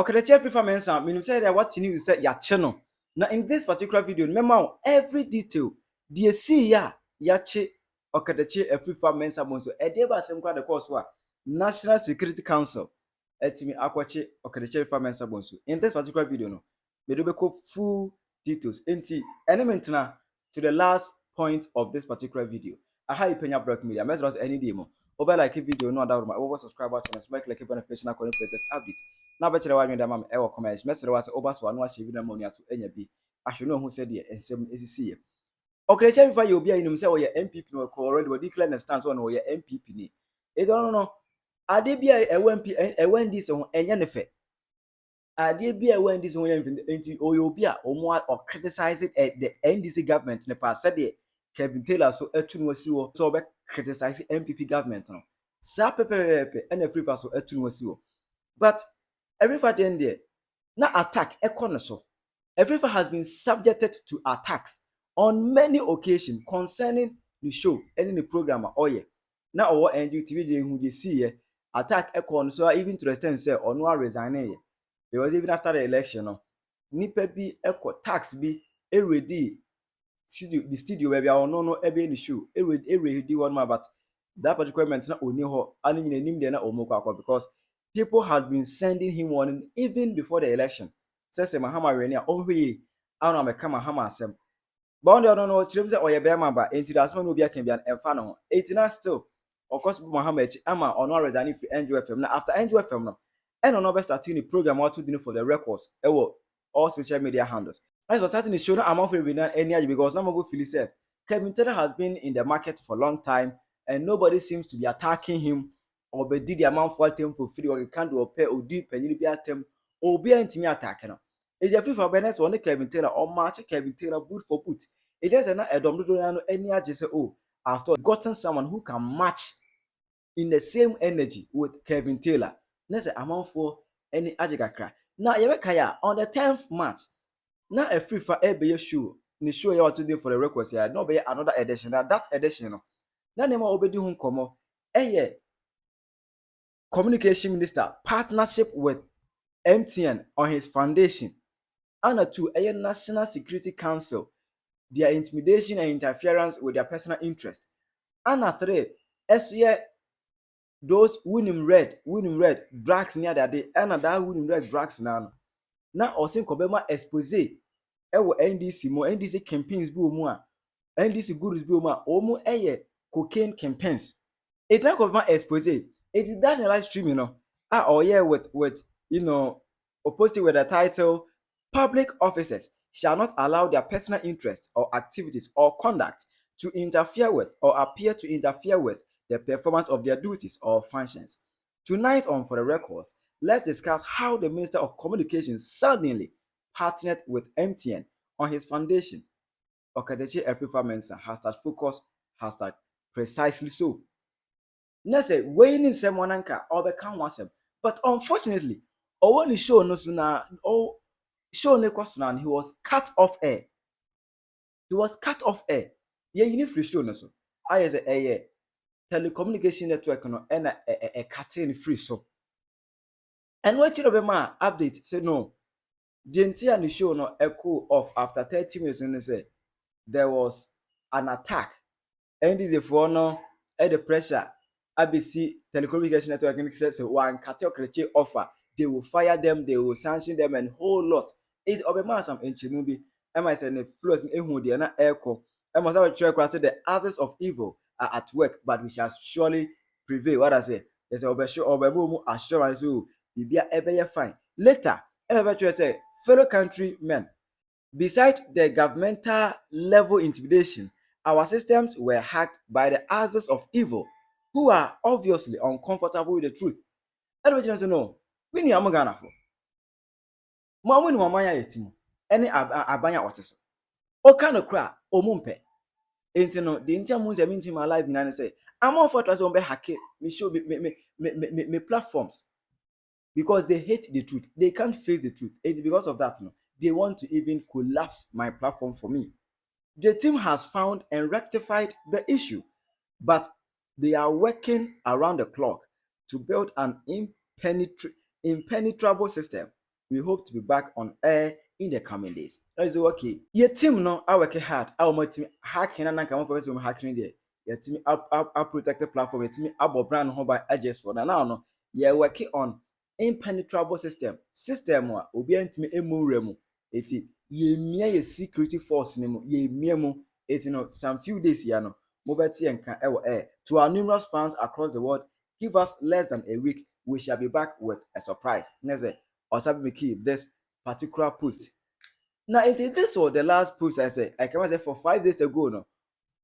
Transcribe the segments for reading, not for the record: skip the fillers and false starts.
Okatakatyie Afrifa mensa meaning say that what you say ya channel. Now in this particular video, remember every detail the see ya yache Okatakatyie Afrifa mensa bonso e dey ba sem kwa the course wa National Security Council etimi akwache Okatakatyie Afrifa mensa bonso. In this particular video no me do be full details enti element na to the last point of this particular video. Aha Penyah Block Media message any day mo over like video no other over subscribe channel make like notification and connect latest updates. Na bɛkyerɛ wa nwenda mam ɛwɔ comment mɛsrɛ wa sɛ oba so ano ahye bi na moni aso enya bi ahwe no hu sɛ de ensem esisi ye Okatakatyie Afrifa ye obi a yinum sɛ ɔyɛ MPP no ko already we declare stance on ɔyɛ MPP ni e don no ade bi a ɛwɔ MP ɛwɔ ndi se ho enya ne fɛ ade bi a ɛwɔ ndi se ho enti ɔyɛ obi a ɔmo criticize the NDC government ne pa sɛ de Kevin Taylor so atu no asi wo so ɔbɛ criticize MPP government no sa pepepepe ɛna Afrifa so atu no asi wo but Afrifa then there na attack economy so Afrifa has been subjected to attacks on many occasions concerning the show and the program oye na owo NDTV dey who dey see here attack economy so even to the extent say ono resign here because even after the election no nipa bi eco tax bi ready the studio where we are no ebe the show ready one man but that particular moment na oni ho ani nyina nim dey na omoko because people had been sending him warning even before the election. Says Mahama Renia, oh, we are not a Mahama Sem. Bound on no trims or your bear but into the Asman Ubia can be an infano. 89 still. Of course, Mohammed Ama or not resigning for NGFM. After NGFM, no, and on over starting the program or to dinner for the records. All social media handles. As was starting the show, I'm offering any because no more Philly said Kevin Taylor has been in the market for a long time and nobody seems to be attacking him. Or be did the amount for temple free or you can't do a pair or deep and you be at them or be anti attacking. It's a free for Benes one Kevin Taylor or match Kevin Taylor boot for put. It doesn't a domino any just oh after gotten someone who can match in the same energy with Kevin Taylor. That's the amount for any ajagakra. Now Yabekaya on the 10th March. Now a free for a show. Ni show you today for the records here. No be another edition. That edition. Now name obedi home como. Communication Minister partnership with MTN on his foundation and to a National Security Council their intimidation and interference with their personal interest and three as those winning red drugs near that day and that winning red drugs now also kobema expose ewo NDC campaigns bi omu a NDC gurus bi omu a omu cocaine campaigns it na kobema expose. It is that in live stream, with opposing with the title, public officers shall not allow their personal interests or activities or conduct to interfere with or appear to interfere with the performance of their duties or functions. Tonight on For the Records, let's discuss how the Minister of Communications suddenly partnered with MTN on his foundation. Okatakatyie Afrifa Mensa, #focus, #precisely so. Na say waiting someone anka or become one sem. But unfortunately, when the show no sooner show ne and he was cut off air. He was cut off air. Yeah, you need free show no so. I say telecommunication network no and a cutting free so. And what you know ma update say no. The entire show no echo off after 30 minutes and they say there was an attack. And this is for no the pressure. ABC telecommunication network says one Okatakatyie offer, they will fire them, they will sanction them, and whole lot. It obema some enchimubi. Emma said the flows in ehudi na echo. Emma said the asses of evil are at work, but we shall surely prevail. What I say? There's obemu assurance who be fine. Later, and say fellow countrymen, beside the governmental level intimidation, our systems were hacked by the asses of evil, who are obviously uncomfortable with the truth. Everybody wants to know, we need a Ghana for. Mama, no mama yetimu. Any abanya oteso. O kind cry, o mumpe. Intino, the intia moons mean my life and say, I'm all for trust on be hack me show me platforms. Because they hate the truth. They can't face the truth. It's because of that. No, they want to even collapse my platform for me. The team has found and rectified the issue, but they are working around the clock to build an impenetrable system. We hope to be back on air in the coming days. That is okay. Your team no, I work hard. Our team hacking and come for us hacking there. Your team up protected platform. Your team up brand home by adjust for now. No, you're working on impenetrable system. System wa obi antimi emu remu. Eti ye mia ye security force ni mu ye mia mu. Eti no some few days ya no. Mobeti enka ewo air. To our numerous fans across the world, give us less than a week. We shall be back with a surprise. Neze, Osabi Miki, this particular post. Now, this was the last post I said. I can say for 5 days ago, no.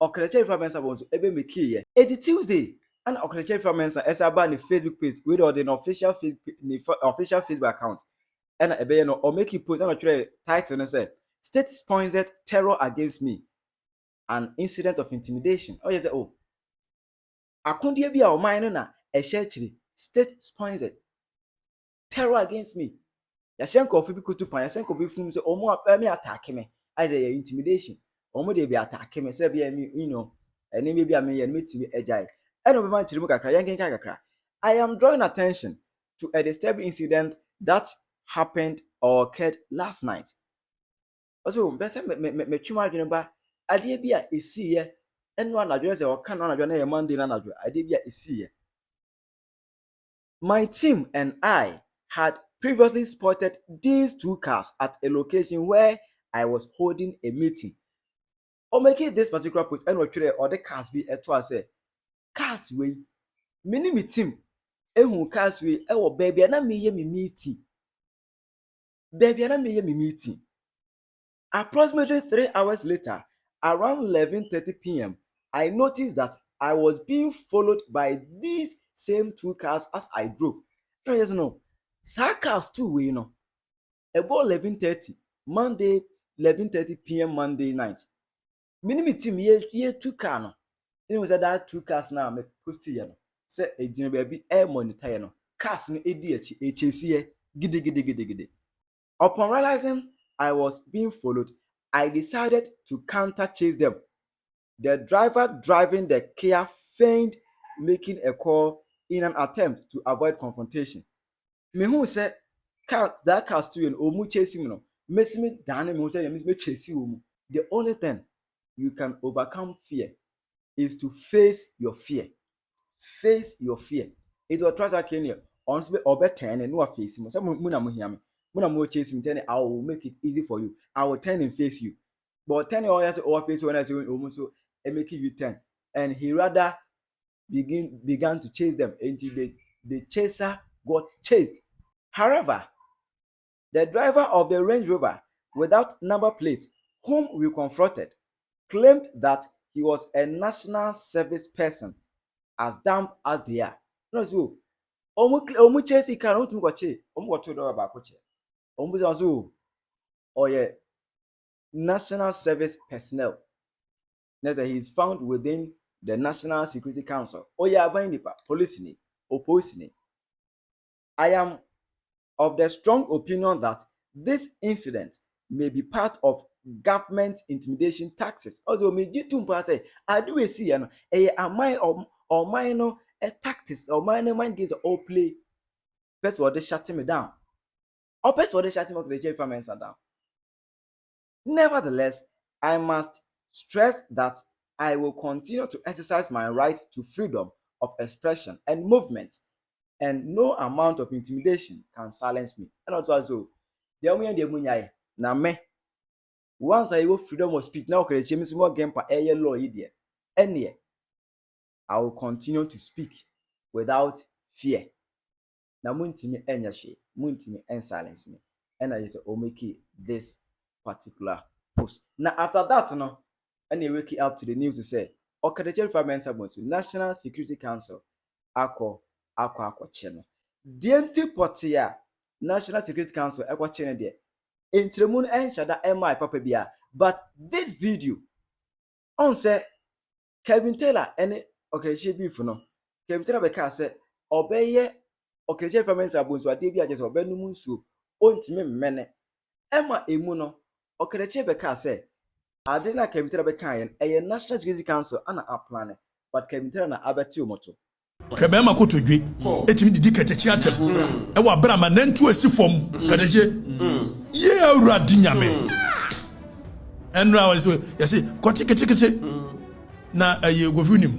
Okatakatyie Afrifa mensa was ebe Miki ye. It's Tuesday, and Okatakatyie Afrifa mensa as about the Facebook page with all the official Facebook account. And ebe no or make it post and actually title and say state sponsored terror against me, an incident of intimidation. Oh, you say, oh. Akundie bi a o man no na ehye chiri state sponsored terror against me. Ya hye nkofo bi kutu pan, ya hye nkofo bi fum se omo me attack me. I say intimidation. Omo dey be attack me say be me, you know. Ene me bi a me ye metimi ejai. Ene be man chiri mu kakra, yen kenka kakra. I am drawing attention to a disturbing incident that happened or occurred last night. Also, bese me twima adwene ba ade bi a esi ye eno anadwo se o kan anadwo na ye Monday na anadwo ade bi a esi ye. My team and I had previously spotted these two cars at a location where I was holding a meeting. Or making this particular point, and what or the cars be at twice say cars way. Mini me team, who cars way, oh baby, and I me meeting. Baby, and I me meeting. Approximately 3 hours later, around 11:30 p.m., I noticed that I was being followed by these same two cars as I drove. Yes, no. Cars too, we know. About 11:30 Monday, 11:30 p.m. Monday night. Minimum team ye two car no. You know that two cars now me post here no. Say e gina baby air monitor no. Cars no edi echi echesi gide. Upon realizing I was being followed, I decided to counter chase them. The driver driving the Kia feigned making a call in an attempt to avoid confrontation. Me who said that car still in omu chase him no. Messi me down me who said me chase you. The only thing you can overcome fear is to face your fear. Face your fear. It was trust that Kenya. Honestly, or better and no face him. Some muna mo hear me. Muna mo chase him. Tell I will make it easy for you. I will turn and face you. But turn your eyes over face when I say almost so and make you turn. And he rather began to chase them until the chaser got chased. However, the driver of the Range Rover without number plate, whom we confronted, claimed that he was a national service person, as dumb as they are. No, so omu chase car no tumi kwache, omu kwato do ba kwache. Omu say so oye national service personnel. Next, he is found within the National Security Council. Oye aban nipa, police ni, opposing ni. I am of the strong opinion that this incident may be part of government intimidation tactics. Also, me jitumpa say, I do we see no, am I or minor a tactics or minor mind games all play. First of all, they shutting me down. Or first of all, they shutting me down. Nevertheless, I must stress that I will continue to exercise my right to freedom of expression and movement, and no amount of intimidation can silence me. And also, the only thing munyai na me once I have freedom of speech now can change more game pa air law idea. And I will continue to speak without fear. Na muntimi enyashe, muntimi en silence me. And I just make this particular post. Now after that, no, and you wake up to the news to say, Okatakatyie Afrifa mensa bonsu National Security Council ako channel. Dienti potia National Security Council ako channel there. Entremun en shada MI papa bia. But this video on say Kevin Taylor and Okatakatyie beef no. Kevin Taylor beka say obeye Okatakatyie Afrifa mensa bonsu ade bia je say obenu munsu ontime mmene. Emma emu no Okatakatyie beka say Adena Kemitra Bekayan, a National Security Council, and a plan, but Kemitra na Abatu Moto. Kebema kotodwe etimi didi Okatakatyie atem e wa brama nantu asi fom Okatakatyie ye awurade nyame enra wa so yesi kotiketikiti na aye gofunim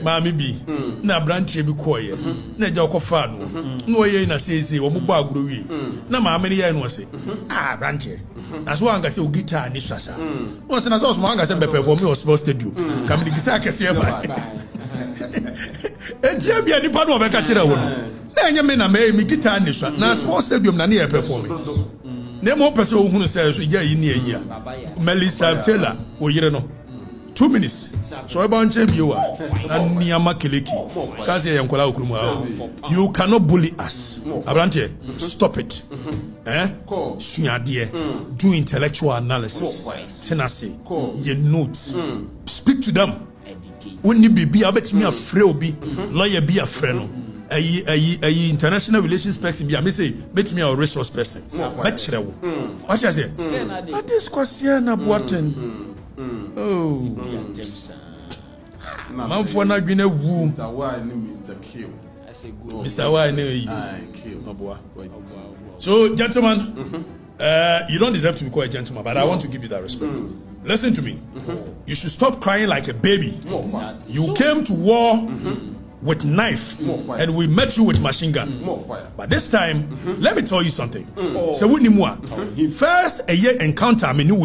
maami bi na branche bi koye na ja okofa no na oye na sese wo mo ba aguro wi na maami ne ye no se branche na so anga se o guitar ni swasa no se na so anga se be perform me sports stadium kam di guitar kese e ba Ejia bia nipa no obeka kire wo no na enye me na me guitar ni swa na sports stadium na na perform na mo pese o hunu se so ya yi ni ayi a Melissa Taylor o yire no 2 minutes so e ba nche bi wa na niama keleki ka se yenkola okurumu you cannot bully us abrante stop it suade do intellectual analysis tenacity your notes speak to them. When you be abetimi afre obi lawyer be afre no ayi international relations person be me say betimi a resource person be kire wo what you say this question na boaten oh man for na dwene wu Mr. Y name Mr. Kill. Mr. Y name Kill. So gentlemen, you don't deserve to be called a gentleman, but I want to give you that respect. Listen to me. You should stop crying like a baby. You came to war with knife, and we met you with machine gun. But this time, let me tell you something. So first a year encounter me no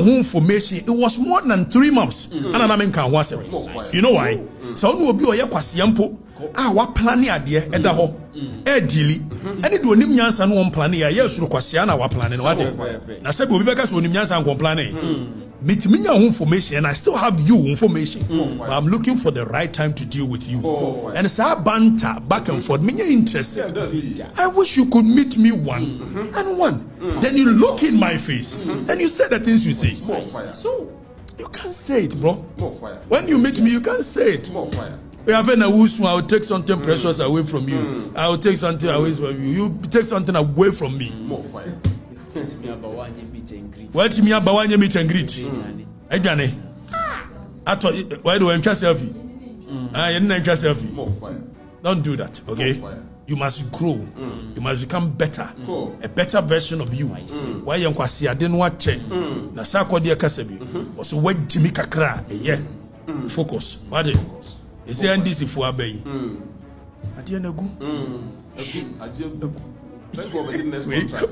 information. It was more than 3 months. You know why? So no obi oye kwasiampo wa plan ade eda ho e dili ene do onim nyansa no plan ya yesu kwasia na wa plan no wate na se be obi beka so onim nyansa nko plan metimi nya information and I still have you information but I'm looking for the right time to deal with you and say banter back and forth me interested. I wish you could meet me one and one then you look in my face and you say the things you say. So you can't say it, bro. When you meet me, you can't say it. We have a wusu. I will take something precious away from you. I will take something away from you. You take something away from me. What me about one meet and greet? Ejane. Why do I enjoy selfie? I enjoy selfie. Don't do that, okay? You must grow. You must become better. A better version of you. Why you kwasi ade no ache. Na sa kwode akasabi. Also wajimi kakra eye. Focus. What is? You say and this if we obey. Ade na gu.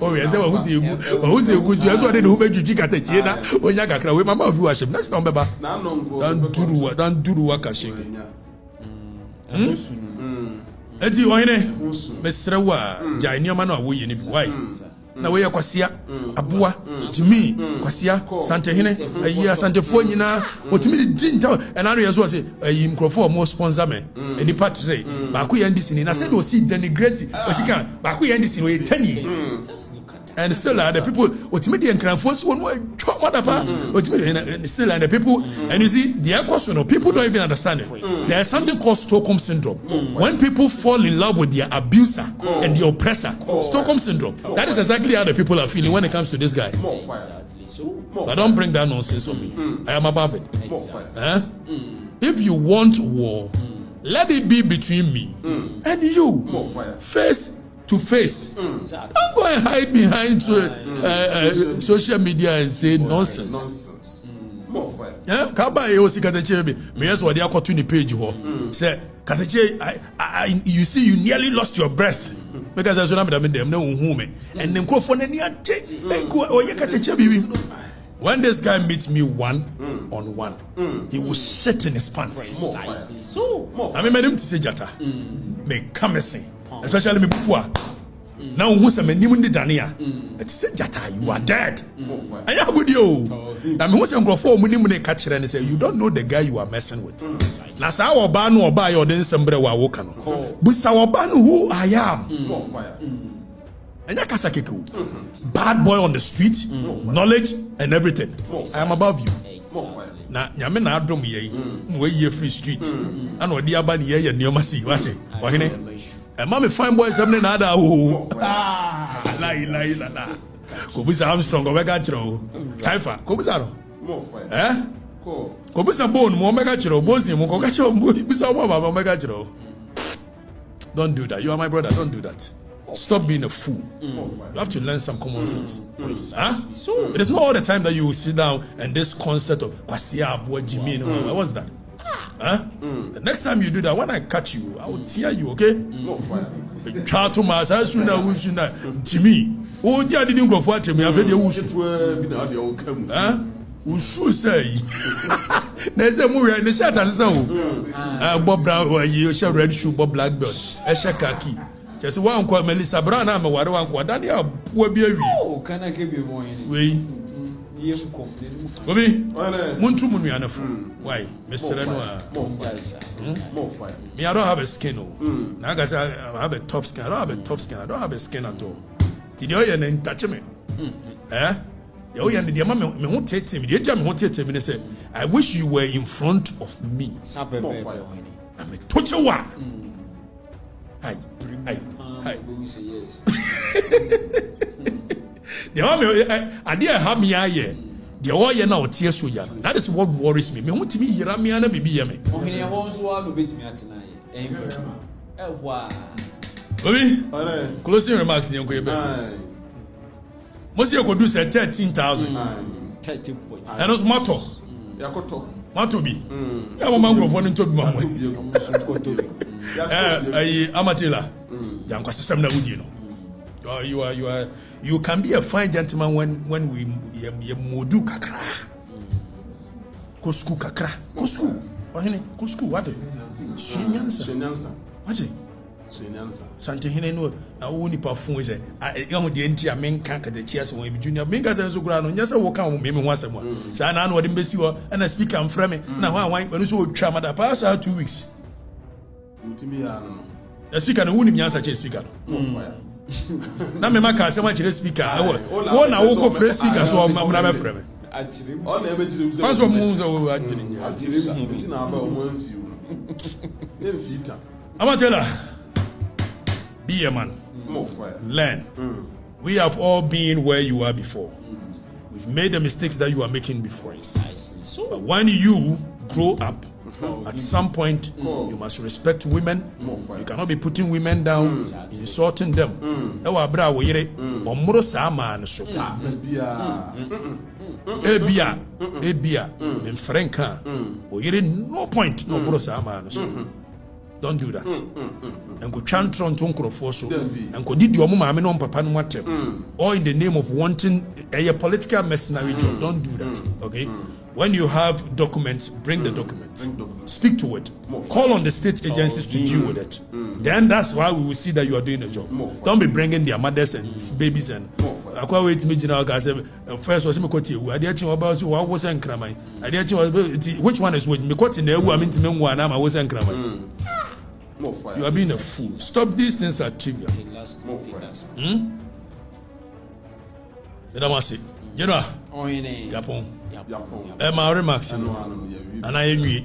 Oh yes, who say you? Who say you? You so dey who make you Okatakatyie na onya kakra we mama viewership. Next time beba. Dan duru wakashe. Eti oyene mesrewa jai nioma na wo yeni bi why na we yakwasia aboa jimi kwasia santehene ayi asantefo nyina otimi di nta enano yeso say ayi mkrofo mo sponsor me eni patre ba ko yandi sini na say do see denigrate osika ba ko yandi sini we tani and still the people ultimately encourage one more ultimately still the people and you see the question people don't even understand it. There's something called Stockholm syndrome. When people fall in love with their abuser and the oppressor, Stockholm syndrome, that is exactly how the people are feeling when it comes to this guy. But don't bring that nonsense on me. I am above it. If you want war, let it be between me and you. Face to face. Don't go and hide behind social media and say nonsense. Kaba e osi Okatakatyie be me yes wodi akoto ni page ho say Okatakatyie you see you nearly lost your breath because that's what I'm them no hu me and them crofo na ni ade go oye Okatakatyie bi when this guy meets me one on one he will shit in his pants. I mean me dem to say jata me come say especially me before now who say me nimu ndi dania it say jata you are dead aya budio na me who say nkrofo mu nimu ne ka kire ne say you don't know the guy you are messing with na sa oba no oba ya odin sembre wa wo ka no busa oba no who I am anya kasa keku bad boy on the street knowledge and everything I am above you na nyame na adom ye we ye free street and odi aba ne ye nioma si wache wahene e ma me fine boys am na ada o la ko bisa Armstrong go be ga kiro taifa ko bisa no More fire. Eh? Cool. Ko bisa bone mo mega chiro bozi mo ko ka chiro bisa mo mega chiro. Don't do that. You are my brother. Don't do that. Stop being a fool. You have to learn some common sense. Huh? It is not all the time that you will sit down and this concept of kwasia abo Jimmy. What's that? Huh? The next time you do that, when I catch you, I will tear you, okay? More fire. Try to mass as soon as Jimmy. Oh, yeah, didn't go for me. I've heard you. Huh? Ushu say. There's a movie in the shirt as so. Bob Brown, you shall red shoe, Bob Blackbird, a shakaki. Just one called Melissa Brown, I'm a one called Daniel, poor baby. Oh, can I give you more? We. Bobby, Muntu Muniana. Why, Mr. Renoir? More fire. Me, I don't have a skin. Now, I have a tough skin. I don't have a tough skin. I don't have a skin at all. Did you hear and touch me? Eh? Oh, yeah, the mama me won't take him. The jam won't take him. And say, I wish you were in front of me. More fire. I'm a touch of one. Hi. Yes. The mama, I dear have me here. The all you now tears so young. That is what worries me. Me want to be here. Me and be me. Oh, he wants to beat me at tonight. Ain't wow. Bobby, closing remarks. Most you could do say 13,000. 30 points. And it's matter. Matobi. Yeah, my man go for into my Amatila. Young Cassam Naudino. You can be a fine gentleman when we modu kakra. Kosku kakra. Kosku. Kosku, what? Shenyansa. What? Shenyansa. Sante hine no na wo ni perfume is am de enti a men kan Okatakatyie as won junior men ka so kura no nyasa wo kan me ho asem a sa na no de mbesi ho na speaker am frame na wan wan so otwa mada pass 2 weeks Mutimi ya no the speaker no woni nyansa che speaker no na me maka asem a chere speaker wo na wo ko frame speaker so na be frame Achirim. all na be chirim so so mu so adwini nya achirim ti na aba o mo anfiu no enfita Amatela, be a man. More fire. Learn. We have all been where you are before. We've made the mistakes that you are making before. Precisely. So, But when you grow up, at some point, you must respect women. You cannot be putting women down, insulting them. Ewa bra wo yire, omuro sa man so. Ebia, men franka. Wo yire no point no bro sa man so. Don't do that. And go chantron to nkrofo so. And go did your mama no papa no matem. Or in the name of wanting a political mercenary job. Don't do that. Okay? When you have documents, bring the documents. Speak to it. Call on the state agencies to deal with it. Then that's why we will see that you are doing a job. Don't be bringing their mothers and babies and akwa wait me general guys first was me kwoti ewu ade achi oba so wa wo se nkraman ade achi which one is which me kwoti na ewu aminti me nwa na ma wo se nkraman. You are being a fool. Stop, these things are trivial. You know, Japon. My remarks, and I agree.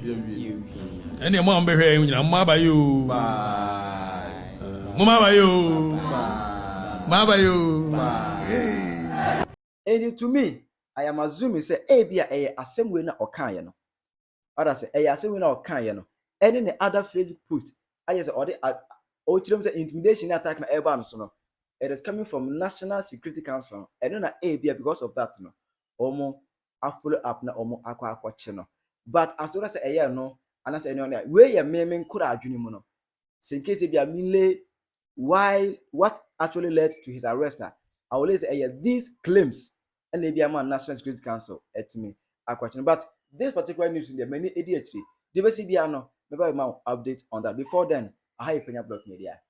Any mom be here, Mama by you. Mama by you. Mama by you. And to me, I am assuming say Abia a assembly na okayano. Other say a assembly na okayano. Any the other Facebook post. I say or the intimidation attack na urban so. It is coming from National Security Council. And then Abia because of that no. Omo a follow up na omo akwa chino. But as well as a year no, and as anyone where your memen could adwini mo no. So in case if you are why what actually led to his arrest, I will say these claims and maybe a man National Security Council at me a question. But this particular news in the many ADHD, the no maybe update on that. Before then, I have Penyah Block Media.